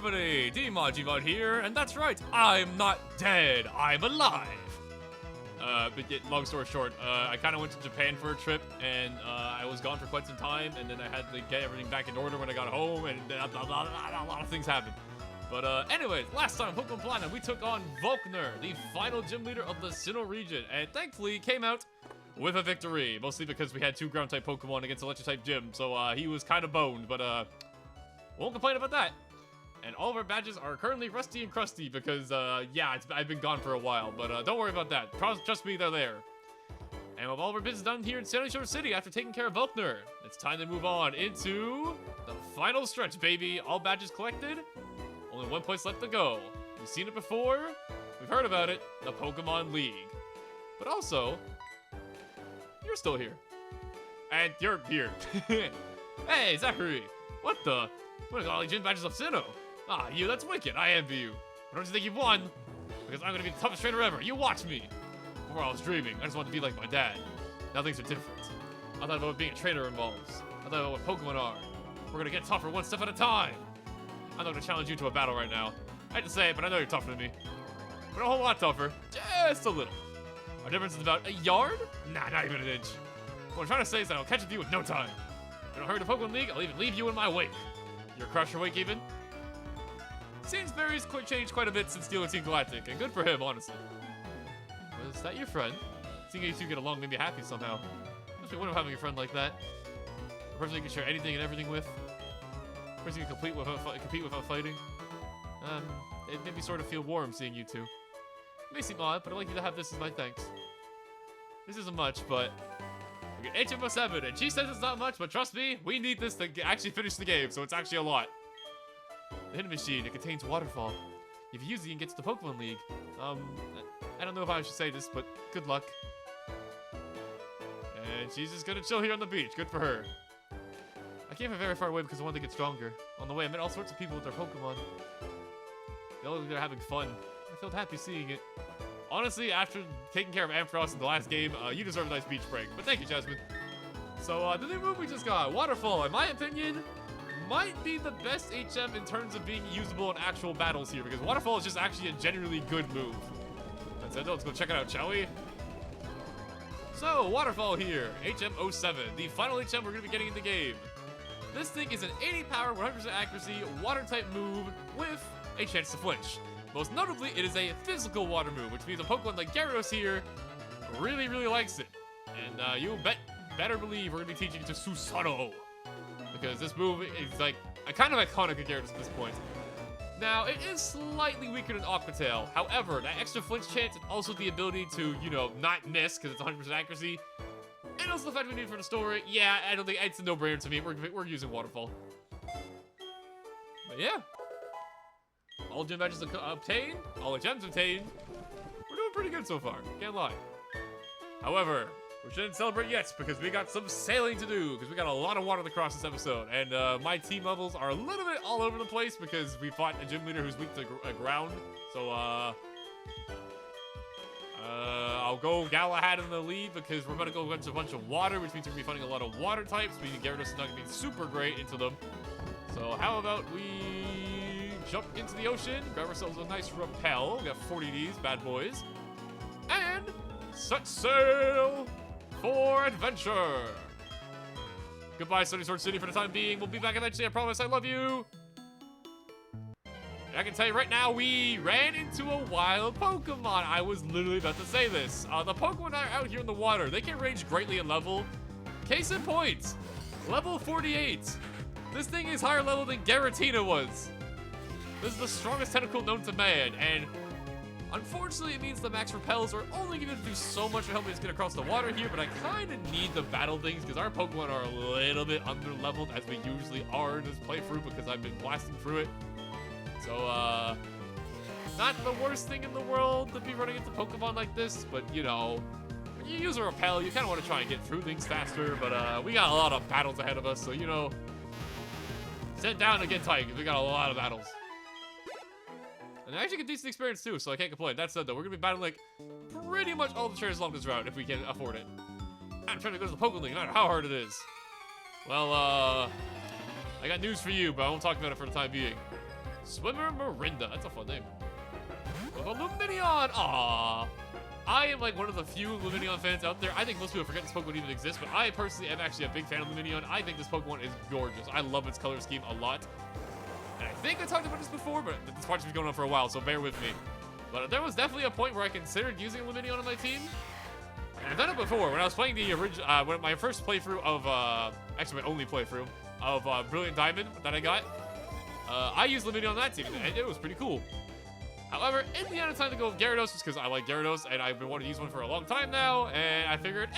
everybody, Dmod here, and that's right, I'm not dead, I'm alive. But long story short, I kind of went to Japan for a trip, and I was gone for quite some time, and then I had to get everything back in order when I got home, and a lot of things happened. But anyways, last time Pokemon Platinum, we took on Volkner, the final gym leader of the Sinnoh region, and thankfully came out with a victory, mostly because we had two ground-type Pokemon against Electric-type gym, so he was kind of boned, but won't complain about that. And all of our badges are currently rusty and crusty because, yeah, I've been gone for a while, but don't worry about that. Trust me, they're there. And with all of our business done here in Sunyshore City after taking care of Volkner, it's time to move on into the final stretch, baby. All badges collected, only one place left to go. We've seen it before, we've heard about it, the Pokemon League. But also, you're still here. And you're here. Hey, Zachary, what the? What is all these gym badges of Sinnoh? Ah, you, that's wicked. I envy you. But don't you think you've won? Because I'm gonna be the toughest trainer ever. You watch me. Before I was dreaming, I just wanted to be like my dad. Now things are different. I thought about what being a trainer involves. I thought about what Pokemon are. We're gonna get tougher one step at a time. I'm not gonna challenge you to a battle right now. I hate to say it, but I know you're tougher than me. But a whole lot tougher. Just a little. Our difference is about a yard? Nah, not even an inch. What I'm trying to say is that I'll catch up to you in no time. In a hurry to Pokemon League, I'll even leave you in my wake. Your crusher wake even? Sainsbury's changed quite a bit since dealing with Team Galactic, and good for him, honestly. Was that your friend? Seeing you two get along made me happy somehow. Must be wonderful having a friend like that. A person you can share anything and everything with. A person you can compete without fighting. It made me sort of feel warm seeing you two. It may seem odd, but I'd like you to have this as my thanks. This isn't much, but we get HM07, and she says it's not much, but trust me, we need this to actually finish the game, so it's actually a lot. The hidden machine, it contains Waterfall. If you use it, you can get to the Pokemon League. I don't know if I should say this, but good luck. And she's just gonna chill here on the beach. Good for her. I came from very far away because I wanted to get stronger. On the way, I met all sorts of people with their Pokemon. They all look like they're having fun. I felt happy seeing it. Honestly, after taking care of Ampharos in the last game, you deserve a nice beach break. But thank you, Jasmine. So, the new move we just got, Waterfall, in my opinion, might be the best HM in terms of being usable in actual battles here, because Waterfall is just actually a genuinely good move. That's it, let's go check it out, shall we? So, Waterfall here, HM07, the final HM we're going to be getting in the game. This thing is an 80 power, 100% accuracy, water-type move with a chance to flinch. Most notably, it is a physical water move, which means a Pokemon like Gyarados here really, really likes it. And you better believe we're going to be teaching it to Susanoo. Because this move is like a kind of iconic of Gyarados at this point. Now, it is slightly weaker than Aqua Tail. However, that extra flinch chance and also the ability to, you know, not miss because it's 100% accuracy. And also the fact we need for the story. Yeah, I don't think it's a no-brainer to me. We're using Waterfall. But yeah. All gym badges obtained. All gems obtained. We're doing pretty good so far. Can't lie. However, we shouldn't celebrate yet because we got some sailing to do because we got a lot of water to cross this episode. And my team levels are a little bit all over the place because we fought a gym leader who's weak to ground. So, I'll go Galahad in the lead because we're about to go against a bunch of water, which means we're going to be fighting a lot of water types, meaning Gyarados is not going to be super great into them. So how about we jump into the ocean, grab ourselves a nice rappel. We got 40 of these bad boys. And set sail for adventure. Goodbye, Sunyshore City, for the time being. We'll be back eventually, I promise. I love you. And I can tell you right now, we ran into a wild Pokemon. I was literally about to say this. The Pokemon that are out here in the water, they can range greatly in level. Case in point, level 48. This thing is higher level than Garatina was. This is the strongest tentacle known to man, and unfortunately, it means the max repels are only going to do so much to help me just get across the water here, but I kind of need the battle things because our Pokemon are a little bit under-leveled, as we usually are in this playthrough because I've been blasting through it. So, not the worst thing in the world to be running into Pokemon like this, but, you know, when you use a repel, you kind of want to try and get through things faster, but we got a lot of battles ahead of us, so, you know, sit down and get tight because we got a lot of battles. And I actually get decent experience too, so I can't complain. That said though, we're gonna be battling like pretty much all the trainers along this route if we can afford it. I'm trying to go to the Pokemon League, no matter how hard it is. Well, I got news for you, but I won't talk about it for the time being. Swimmer Mirinda. That's a fun name. With a Luminion. Aww. I am like one of the few Luminion fans out there. I think most people forget this Pokemon even exists, but I personally am actually a big fan of Luminion. I think this Pokemon is gorgeous. I love its color scheme a lot. And I think I talked about this before, but this project's been going on for a while, so bear with me. But there was definitely a point where I considered using a Luminion on my team. And I've done it before. When I was playing the original, my first playthrough of, actually my only playthrough of Brilliant Diamond that I got, I used Luminion on that team, and it was pretty cool. However, in the end, it's time to go with Gyarados just because I like Gyarados, and I've been wanting to use one for a long time now, and I figured,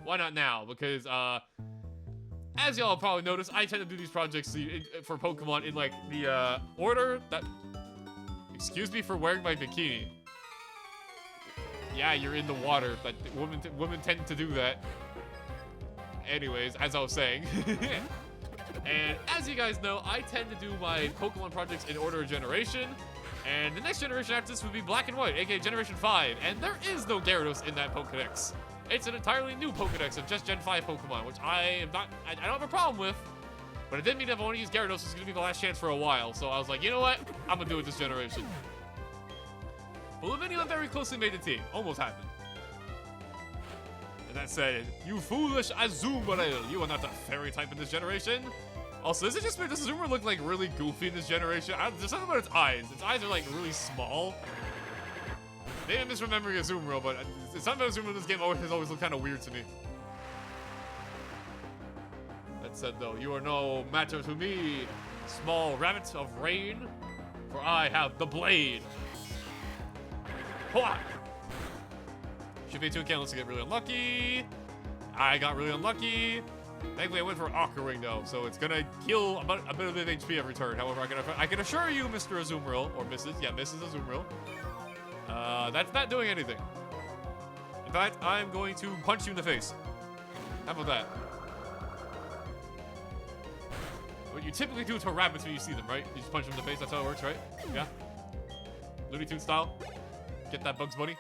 why not now? Because, as y'all probably noticed, I tend to do these projects for Pokemon in, like, the, order that... Excuse me for wearing my bikini. Yeah, you're in the water, but women tend to do that. Anyways, as I was saying. And as you guys know, I tend to do my Pokemon projects in order of generation. And the next generation after this would be Black and White, aka Generation 5. And there is no Gyarados in that Pokedex. It's an entirely new Pokedex of just Gen 5 Pokemon, which I don't have a problem with. But it didn't mean if I want to use Gyarados, it's going to be the last chance for a while. So I was like, you know what? I'm going to do it this generation. But Luminion very closely made the team. Almost happened. And that said, you foolish Azumarill, you are not a fairy type in this generation. Also, does it just make this Azumarill look like really goofy in this generation? There's something about its eyes. Its eyes are like really small. Maybe I'm misremembering Azumarill, but something about Azumarill in this game has always looked kind of weird to me. That said, though, you are no matter to me, small rabbit of rain, for I have the blade. Hoa! Should be 2 candles to get really unlucky. I got really unlucky. Thankfully, I went for Aqua Ring, though, so it's gonna heal a bit of HP every turn. However, I can assure you, Mr. Azumarill, or Mrs. Yeah, Mrs. Azumarill, that's not doing anything. In fact, I'm going to punch you in the face. How about that? What you typically do to rabbits when you see them, right? You just punch them in the face, that's how it works, right? Yeah? Looney Tunes style. Get that, Bugs Bunny.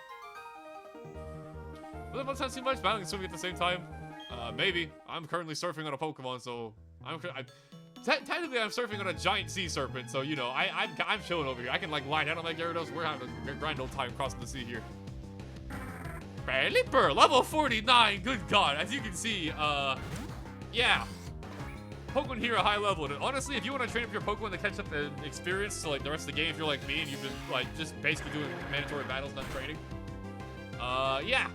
Well, that sounds too much. Battling and swimming at the same time. Maybe. I'm currently surfing on a Pokemon, so technically I'm surfing on a giant sea serpent, so you know I'm chilling over here. I can like lie down on my Gyarados. We're having a grand old time crossing the sea here. Leaper, level 49. Good God, as you can see, yeah. Pokemon here are high level, and honestly, if you want to train up your Pokemon to catch up in experience to like the rest of the game, if you're like me and you've been like just basically doing mandatory battles, not training, yeah.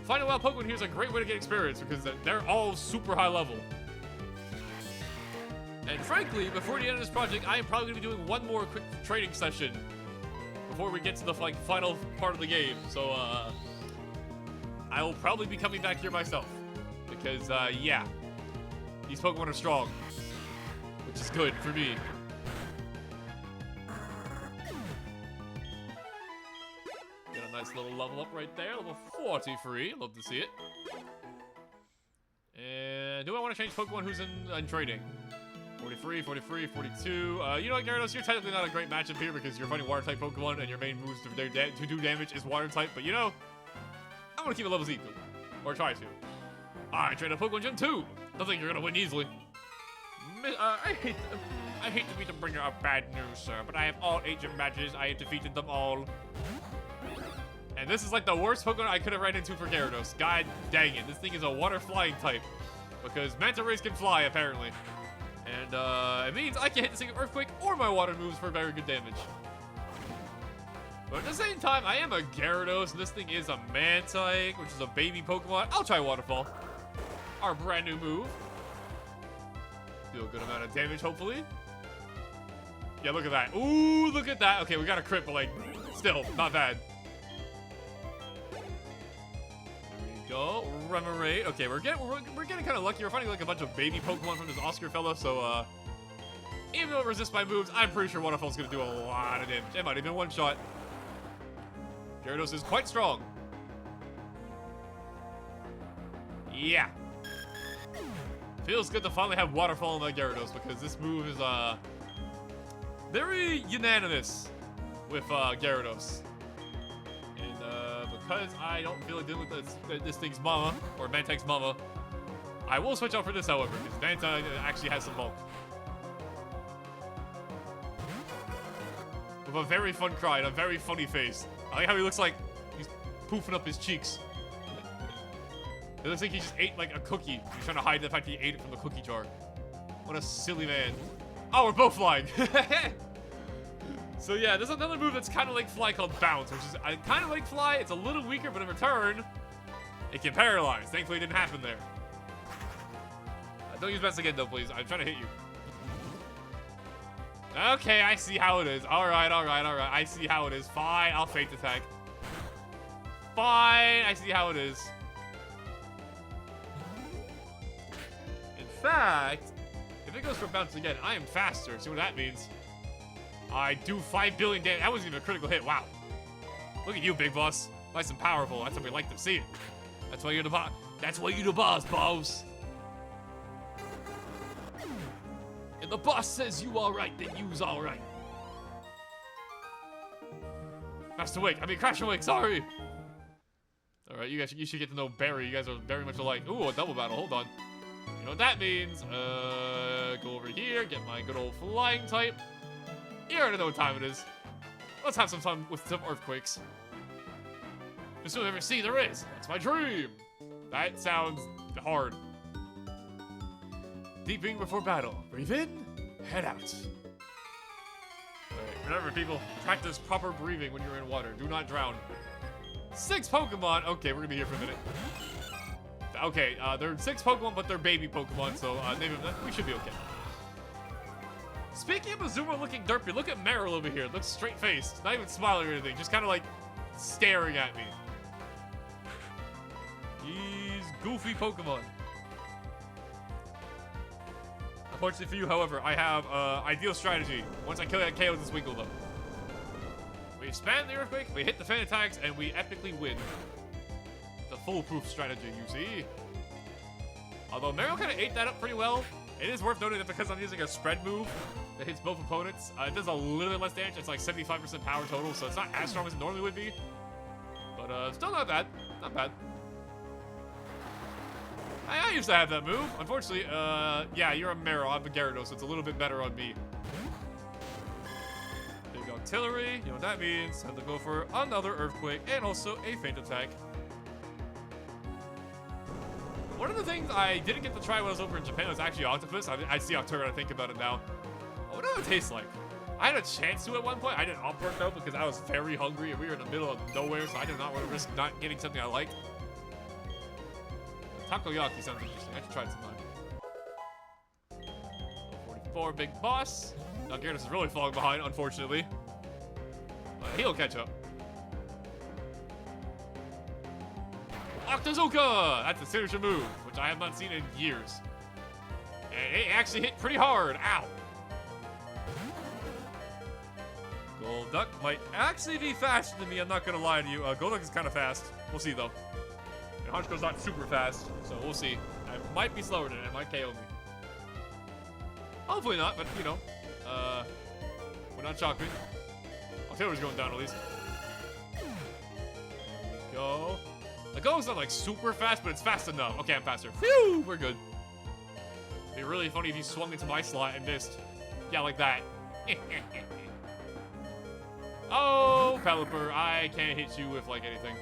Finding wild Pokemon here is a great way to get experience because they're all super high level. And frankly, before the end of this project, I am probably going to be doing one more quick training session before we get to the like final part of the game. So, I will probably be coming back here myself because, yeah, these Pokemon are strong, which is good for me. Get a nice little level up right there, level 43. Love to see it. And do I want to change Pokemon who's in training? 43, 43, 42. You know what, Gyarados, you're technically not a great matchup here because you're fighting water-type Pokemon and your main moves to do damage is water-type, but you know, I'm going to keep the levels equal. Or try to. Alright, train up Pokemon Gen 2. Don't think you're going to win easily. I hate to be the bringer of bad news, sir, but I have all 8 gym badges. I have defeated them all. And this is like the worst Pokemon I could have ran into for Gyarados. God dang it. This thing is a water flying type. Because Manta Rays can fly, apparently. And it means I can hit this thing with Earthquake or my water moves for very good damage. But at the same time, I am a Gyarados, and this thing is a Mantike, which is a baby Pokemon. I'll try Waterfall. Our brand new move. Do a good amount of damage, hopefully. Yeah, look at that. Ooh, look at that. Okay, we got a crit, but like, still, not bad. Go, Remoraid. Okay, we're getting kind of lucky. We're finding like a bunch of baby Pokemon from this Oscar fella, so even though it resists my moves, I'm pretty sure Waterfall's gonna do a lot of damage. It might have been one shot. Gyarados is quite strong. Yeah. Feels good to finally have Waterfall on my Gyarados because this move is very unanimous with Gyarados. Because I don't feel like dealing with this thing's mama, or Mantike's mama, I will switch out for this, however, because Manta actually has some bulk. with a very fun cry and a very funny face. I like how he looks like he's poofing up his cheeks. It looks like he just ate like a cookie. He's trying to hide the fact that he ate it from the cookie jar. What a silly man. Oh, we're both flying. So yeah, there's another move that's kind of like Fly called Bounce, which is kind of like Fly. It's a little weaker, but in return, it can paralyze. Thankfully, it didn't happen there. Don't use Bounce again, though, please. I'm trying to hit you. Okay, I see how it is. All right. I see how it is. Fine, I'll Feint Attack. Fine, I see how it is. In fact, if it goes for Bounce again, I am faster. See what that means? I do 5 billion damage. That wasn't even a critical hit. Wow. Look at you, big boss. Nice and powerful. That's how we like to see it. That's why you're the boss. That's why you're the boss. If the boss says you alright, then you's alright. Crash Awake, sorry. Alright, you should get to know Barry. You guys are very much alike. Ooh, a double battle. Hold on. You know what that means? Go over here, get my good old flying type. You already know what time it is. Let's have some fun with some earthquakes. Just so ever see there is. That's my dream. That sounds hard. Deeping before battle. Breathe in, head out. Alright, remember people, practice proper breathing when you're in water. Do not drown. 6 Pokemon. Okay, we're gonna be here for a minute. Okay, they're 6 Pokemon, but they're baby Pokemon, so we should be okay. Speaking of Azuma looking derpy, look at Meryl over here. Looks straight-faced. Not even smiling or anything. Just kind of like staring at me. He's goofy Pokemon. Unfortunately for you, however, I have ideal strategy. Once I KO this Winkle, though. We expand the Earthquake, we hit the fan attacks, and we epically win. The foolproof strategy, you see. Although Meryl kind of ate that up pretty well. It is worth noting that because I'm using a spread move that hits both opponents, it does a little bit less damage. It's like 75% power total, so it's not as strong as it normally would be. But still not bad. Not bad. I used to have that move. Unfortunately, yeah, you're a Meryl. I'm a Gyarados, so it's a little bit better on me. Big Artillery. You know what that means. Have to go for another Earthquake and also a Feint Attack. One of the things I didn't get to try when I was over in Japan was actually Octopus. I see Octopus, I think about it now. What does it taste like? I had a chance to at one point. I didn't opt for it though because I was very hungry and we were in the middle of nowhere, so I did not want to risk not getting something I liked. Takoyaki sounds interesting. I should try it sometime. 44, big boss. Now Gyarados is really falling behind, unfortunately. But he'll catch up. Octazooka! That's a signature move, which I have not seen in years. And it actually hit pretty hard. Ow! Golduck might actually be faster than me, I'm not gonna lie to you. Golduck is kind of fast. We'll see, though. And Honchko's not super fast, so we'll see. I might be slower than it. It might KO me. Hopefully not, but, you know. We're not chocolate. Artillery's going down, at least. There we go. The go's not like super fast, but it's fast enough. Okay, I'm faster. Phew, we're good. It'd be really funny if you swung into my slot and missed. Yeah, like that. Oh, Pelipper, I can't hit you with like anything.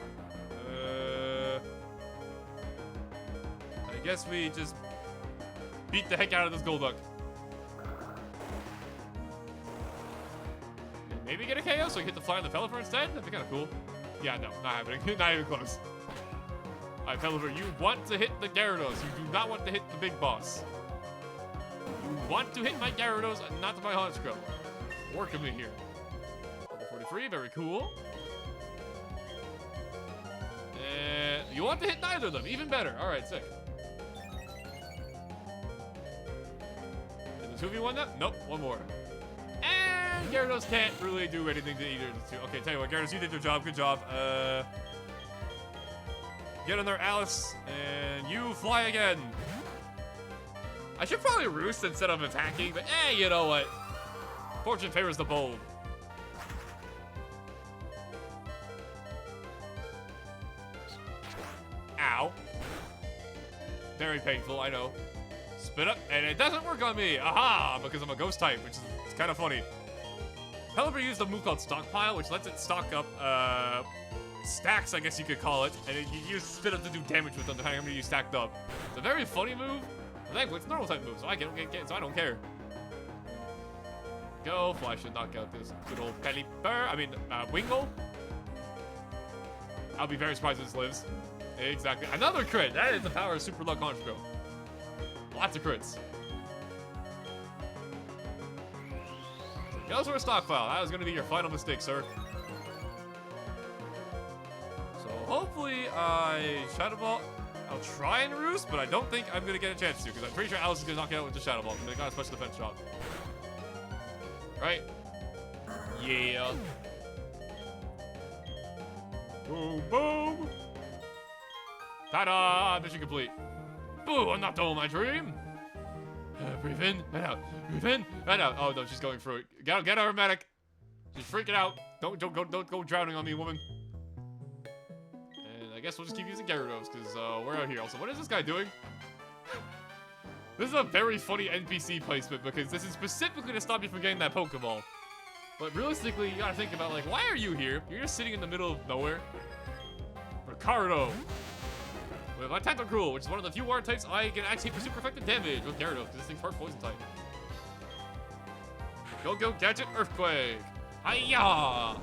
I guess we just beat the heck out of this Golduck. Maybe get a KO so we hit the fly on the Pelipper instead? That'd be kind of cool. Yeah, no, not happening. Not even close. Alright, Pelipper, you want to hit the Gyarados. You do not want to hit the big boss. You want to hit my Gyarados and not my Honchko. Work with me here. Level 43, very cool. You want to hit neither of them, even better. Alright, sick. Is it 2v1 now? Nope, one more. And Gyarados can't really do anything to either of the two. Okay, tell you what, Gyarados, you did your job. Good job. Get in there, Alice, and you fly again. I should probably roost instead of attacking, but you know what? Fortune favors the bold. Ow. Very painful, I know. Spit up, and it doesn't work on me. Aha, because I'm a ghost type, which is kind of funny. Pelipper used a move called Stockpile, which lets it stock up, stacks, I guess you could call it, and you use spit up to do damage with them, depending on how many you stacked up. It's a very funny move. Thankfully, it's a normal type move, so I don't care. Go, Fly should knock out this good old Pelipper. I mean, Wingull. I'll be very surprised if this lives. Exactly. Another crit! That is the power of Super Luck Honchko. Lots of crits. Goes for a Stockpile. That was going to be your final mistake, sir. So hopefully Shadow Ball. I'll try and Roost, but I don't think I'm going to get a chance to, because I'm pretty sure Alice is going to knock it out with the Shadow Ball. They got a special defense shot. Right? Yeah. Boom, boom. Ta-da! Mission complete. Boo! I'm not done with my dream. Breathe in and out. Breathe in and out. Oh no, she's going through it. Get her, medic. She's freaking out. Don't go drowning on me, woman. And I guess we'll just keep using Gyarados because we're out here. Also, what is this guy doing? This is a very funny NPC placement because this is specifically to stop you from getting that Pokeball. But realistically, you gotta think about, like, why are you here? You're just sitting in the middle of nowhere. Ricardo. With my Tentacruel, which is one of the few water types I can actually do super effective damage with Gyarados, because this thing's part poison type. Go, Gadget, Earthquake! Hiya!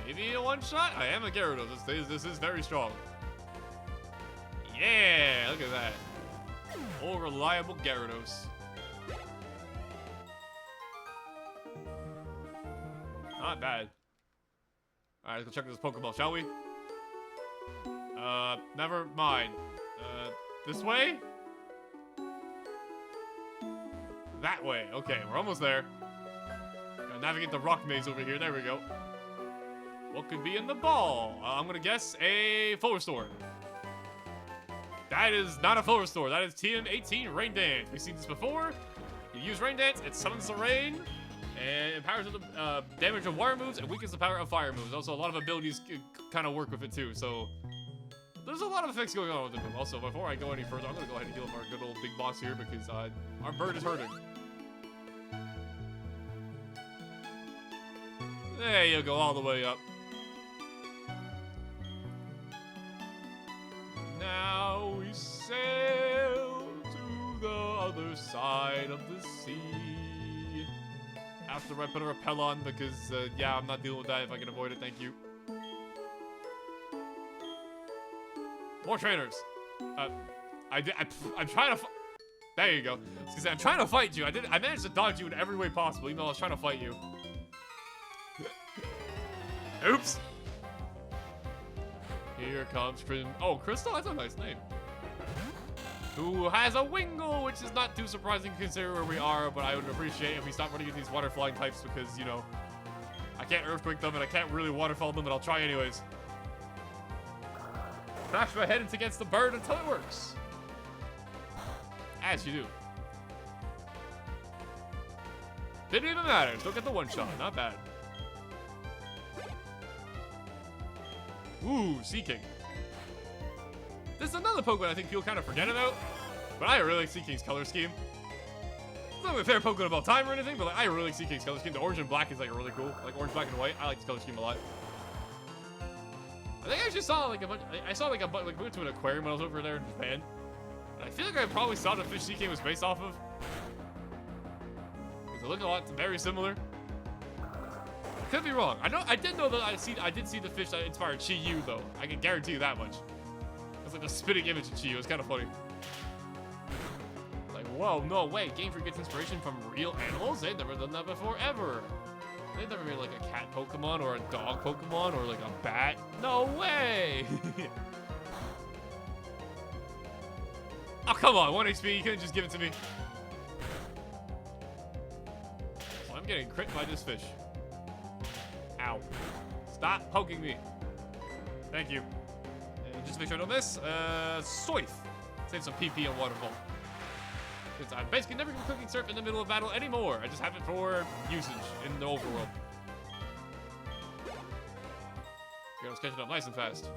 Maybe a one-shot? I am a Gyarados. This is very strong. Yeah, look at that. All reliable Gyarados. Not bad. Alright, let's go check this Pokeball, shall we? Never mind. This way? That way. Okay, we're almost there. Gotta navigate the rock maze over here. There we go. What could be in the ball? I'm gonna guess a Full Restore. That is not a Full Restore. That is TM18 Rain Dance. We've seen this before. You use Rain Dance, it summons the rain, and empowers the damage of water moves and weakens the power of fire moves. Also, a lot of abilities kind of work with it too, so there's a lot of effects going on with it. Also, before I go any further, I'm gonna go ahead and heal up our good old big boss here because our bird is hurting. There you go, all the way up. Now we sail to the other side of the sea. After I put a rappel on because, yeah, I'm not dealing with that if I can avoid it, thank you. More trainers. I'm trying to there you go. I'm trying to fight you. I managed to dodge you in every way possible, even though I was trying to fight you. Oops. Here comes oh, Crystal? That's a nice name. Who has a Wingull, which is not too surprising considering where we are, but I would appreciate if we stop running into these water flying types because, you know, I can't Earthquake them and I can't really waterfall them, but I'll try anyways. Smash my head against the bird until it works. As you do. Didn't even matter. Still get the one shot. Not bad. Ooh, Seaking. This is another Pokemon I think people kind of forget about, but I really like Seaking's color scheme. It's not my favorite Pokemon of all time or anything, but like, I really like Seaking's color scheme. The orange and black is like really cool. Like orange, black, and white. I like this color scheme a lot. I think I actually saw like a bunch. I saw like we went to an aquarium when I was over there in Japan. And I feel like I probably saw the fish Seaking was based off of. They look a lot very similar. Could be wrong. I did know that I did see the fish that inspired Chi-Yu though. I can guarantee you that much. It's like a spitting image of Chi-Yu. It's kind of funny. Like, whoa, no way. Game Freak gets inspiration from real animals? They've never done that before, ever. They've never made like a cat Pokemon or a dog Pokemon or like a bat. No way! Oh, come on. 1 HP. You couldn't just give it to me. So I'm getting crit by this fish. Ow. Stop poking me. Thank you. And just to make sure I know this, Soith. Save some PP on Waterfall. Because I'm basically never going to cooking surf in the middle of battle anymore. I just have it for usage in the overworld. Girls catching up nice and fast.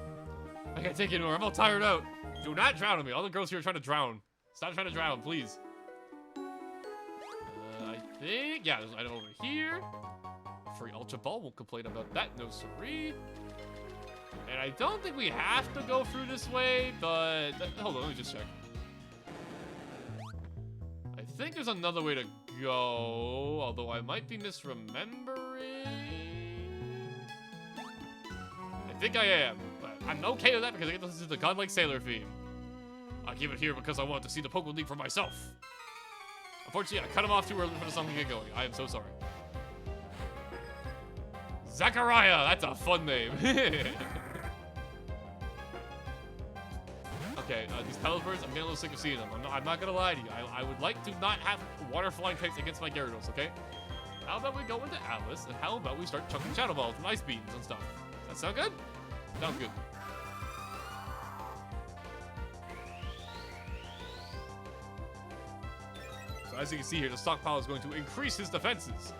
I can't take it anymore. I'm all tired out. Do not drown on me. All the girls here are trying to drown. Stop trying to drown, please. I think... Yeah, there's an item over here. Free Ultra Ball, won't complain about that. No siree. And I don't think we have to go through this way, but... Hold on, let me just check. I think there's another way to go, although I might be misremembering. I think I am, but I'm okay with that because I get to listen to the Godlike Sailor theme. I keep it here because I want to see the Pokemon League for myself. Unfortunately, I cut him off too early for the song to get going. I am so sorry. Zachariah, that's a fun name. Okay, these Pelipper's, I'm getting a little sick of seeing them. I'm not gonna lie to you. I would like to not have water flying types against my Gyarados, okay? How about we go into Atlas, and how about we start chucking Shadow Balls and Ice Beams and stuff? Does that sound good? Sounds good. So as you can see here, the stockpile is going to increase his defenses,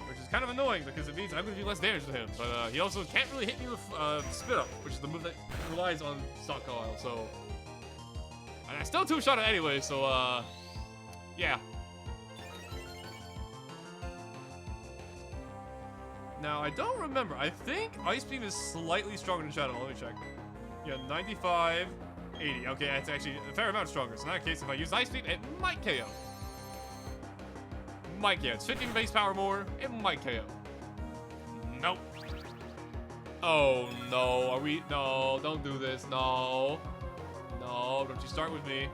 which is kind of annoying because it means I'm going to do less damage to him. But he also can't really hit me with Spit Up, which is the move that relies on stockpile, so... And I still two-shot it anyway, so, yeah. Now, I don't remember. I think Ice Beam is slightly stronger than Shadow Ball. Let me check. Yeah, 95, 80. Okay, that's actually a fair amount stronger. So in that case, if I use Ice Beam, it might KO. Might KO. It's 15 base power more. It might KO. Nope. Oh, no. Are we... No, don't do this. No. No, don't you start with me.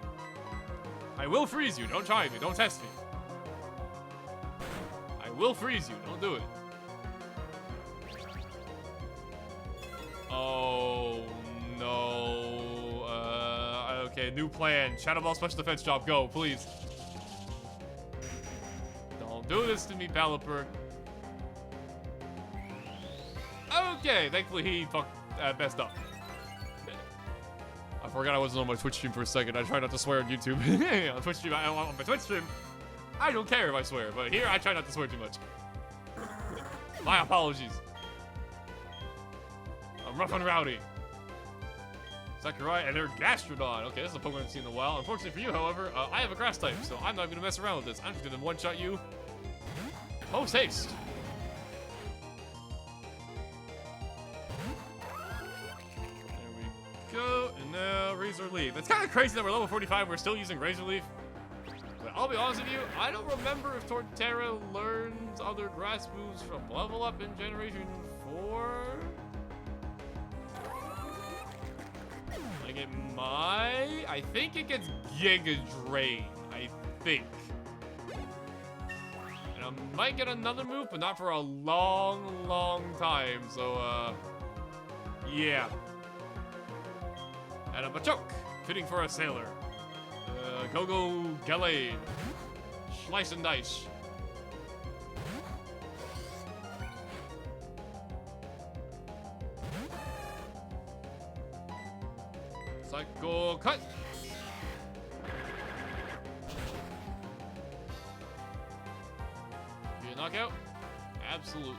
I will freeze you. Don't try me. Don't test me. I will freeze you. Don't do it. Oh, no. Okay, new plan. Shadow Ball special defense drop. Go, please. Don't do this to me, Pelipper. Okay, thankfully he fucked best up. I forgot I wasn't on my Twitch stream for a second. I try not to swear on YouTube. On Twitch stream, on my Twitch stream, I don't care if I swear, but here I try not to swear too much. My apologies. I'm rough and rowdy. Sakurai and her Gastrodon. Okay, this is a Pokemon I've seen in a while. Unfortunately for you, however, I have a grass type, so I'm not going to mess around with this. I'm just going to one-shot you. Post haste. Go, and now Razor Leaf. It's kind of crazy that we're level 45 and we're still using Razor Leaf. But I'll be honest with you, I don't remember if Torterra learns other grass moves from level up in Generation 4. Like it might. I think it gets Giga Drain. I think. And I might get another move, but not for a long, long time. So, yeah. And a Machoke, fitting for a sailor. Go-Go Gallade. Slice and dice. Psycho Cut. Be a knockout? Absolutely.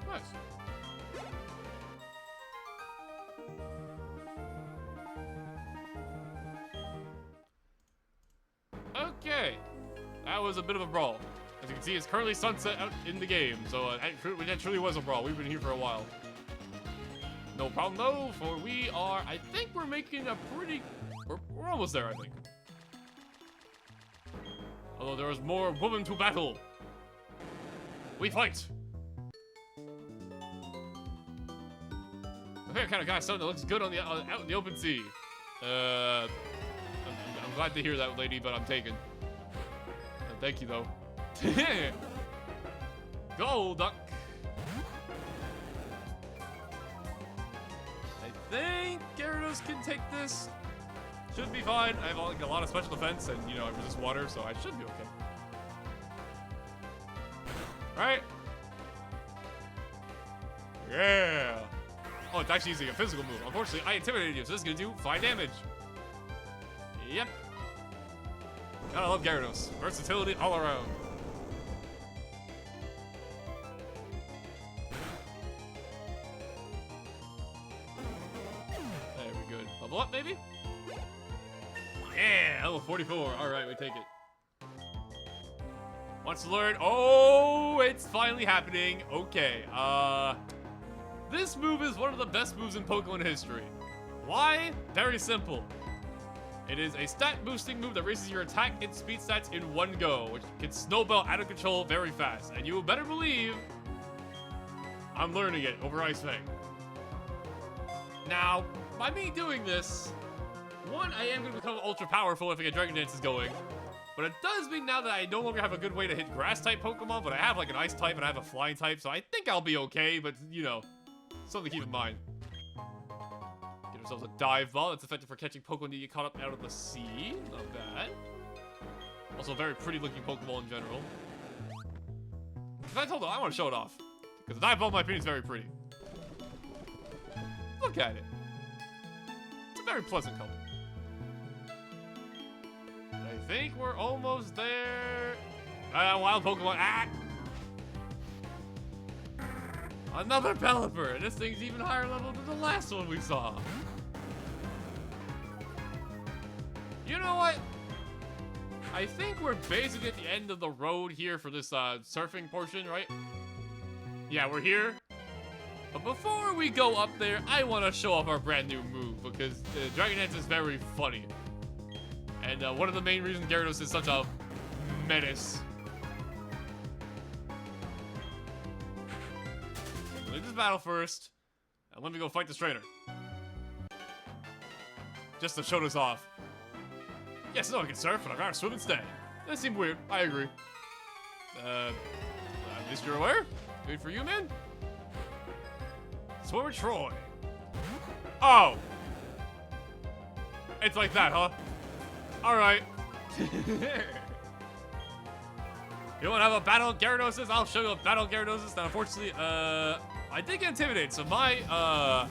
Nice. Okay, that was a bit of a brawl. As you can see, it's currently sunset out in the game, so that truly was a brawl. We've been here for a while. No problem though, for we are, I think we're making a pretty, we're almost there, I think. Although there is more woman to battle. We fight. Okay, kind of got something that looks good on the out in the open sea. I'm glad to hear that, lady, but I'm taken. Thank you, though. Go, duck. I think Gyarados can take this. Should be fine. I have a lot of special defense, and you know I resist water, so I should be okay. All right. Yeah. Oh, it's actually using a physical move. Unfortunately, I intimidated you, so this is gonna do 5 damage. Yep. Gotta love Gyarados. Versatility all around. There Level up, maybe? Yeah, level 44. Alright, we take it. Wants to learn. Oh, it's finally happening. Okay, this move is one of the best moves in Pokemon history. Why? Very simple. It is a stat boosting move that raises your attack and speed stats in one go, which can snowball out of control very fast. And you better believe I'm learning it over Ice Fang. Now, by me doing this, one, I am going to become ultra powerful if I get Dragon Dance is going. But it does mean now that I no longer have a good way to hit grass-type Pokemon, but I have like an Ice-type and I have a Flying type, so I think I'll be okay, but, you know, something to keep in mind. Get ourselves a Dive Ball. That's effective for catching Pokemon that you caught up out of the sea. Not bad. Also, a very pretty-looking Pokeball in general. In fact, hold on, I want to show it off. Because the Dive Ball, in my opinion, is very pretty. Look at it. It's a very pleasant color. And I think we're almost there. Wild Pokemon. Ah! Another Pelipper. And this thing's even higher level than the last one we saw. You know what? I think we're basically at the end of the road here for this surfing portion, right? Yeah, we're here. But before we go up there, I want to show off our brand new move because Dragon Dance is very funny. And one of the main reasons Gyarados is such a menace. Let me just battle first. And let me go fight this trainer. Just to show this off. Yes, no, I can surf, but I'd rather swim instead. That seemed weird. I agree. At least you're aware. Good for you, man. Swimmer Troy. Oh. It's like that, huh? Alright. You want to have a battle Gyarados? I'll show you a battle Gyarados. Now, unfortunately, I did get intimidated, so my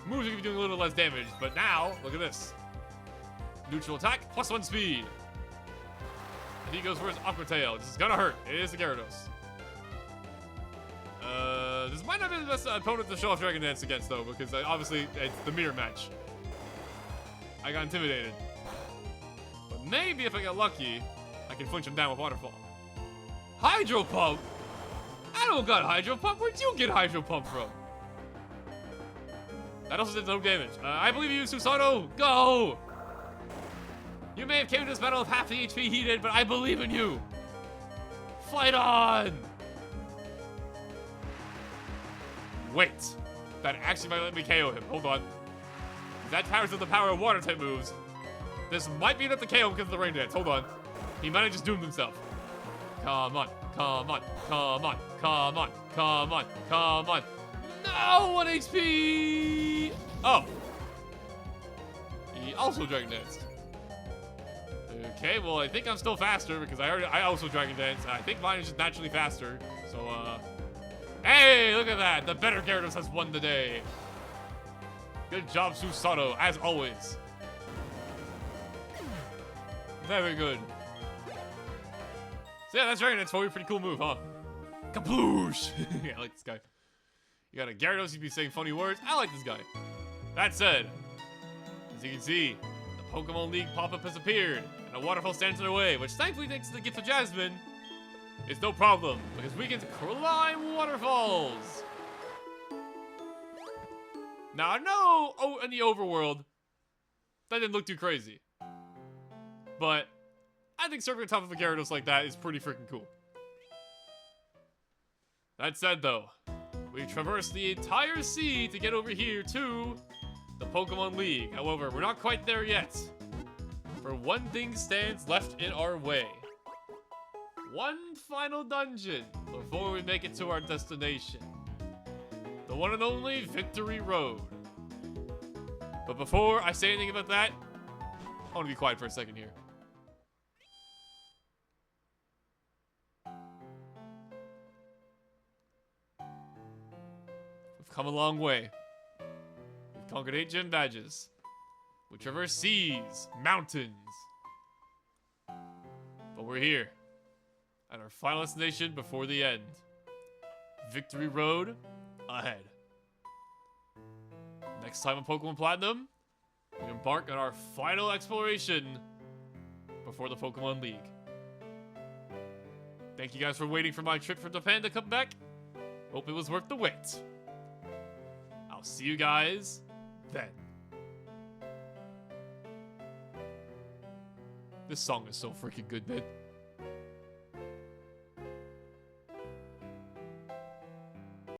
moves are going to be doing a little less damage. But now, look at this. Neutral attack, +1 speed. And he goes for his Aqua Tail. This is gonna hurt. It is the Gyarados. This might not be the best opponent to show off Dragon Dance against, though, because obviously it's the mirror match. I got intimidated. But maybe if I get lucky, I can flinch him down with Waterfall. Hydro Pump? I don't got Hydro Pump. Where'd you get Hydro Pump from? That also did no damage. I believe you, Susanoo. Go! You may have came to this battle with half the HP he did, but I believe in you. Fight on! Wait. That actually might let me KO him. Hold on. That powers up the power of water type moves. This might be enough to KO him because of the rain dance. Hold on. He might have just doomed himself. Come on. Come on. Come on. Come on. Come on. Come on. No! 1 HP! Oh. He also Dragon Danced. Okay, well, I think I'm still faster because I also Dragon Dance. I think mine is just naturally faster. So, hey, look at that. The better Gyarados has won the day. Good job, Susanoo, as always. Very good. So yeah, that's Dragon Dance for you. Pretty cool move, huh? Kaploosh! Yeah, I like this guy. You got a Gyarados, you'd be saying funny words. I like this guy. That said, as you can see, the Pokemon League pop-up has appeared, and a waterfall stands in our way, which thankfully, thanks to the gift of Jasmine, is no problem, because we can climb waterfalls! Now, I know in the overworld, that didn't look too crazy. But, I think surfing on top of a Gyarados like that is pretty freaking cool. That said, though, we traversed the entire sea to get over here to the Pokemon League. However, we're not quite there yet. For one thing stands left in our way. One final dungeon before we make it to our destination. The one and only Victory Road. But before I say anything about that, I want to be quiet for a second here. We've come a long way. We've conquered 8 gym badges. We traverse seas, mountains. But we're here. At our final destination before the end. Victory Road ahead. Next time on Pokemon Platinum, We embark on our final exploration before the Pokemon League. Thank you guys for waiting for my trip from Japan to come back. Hope it was worth the wait. I'll see you guys then. This song is so freaking good, man.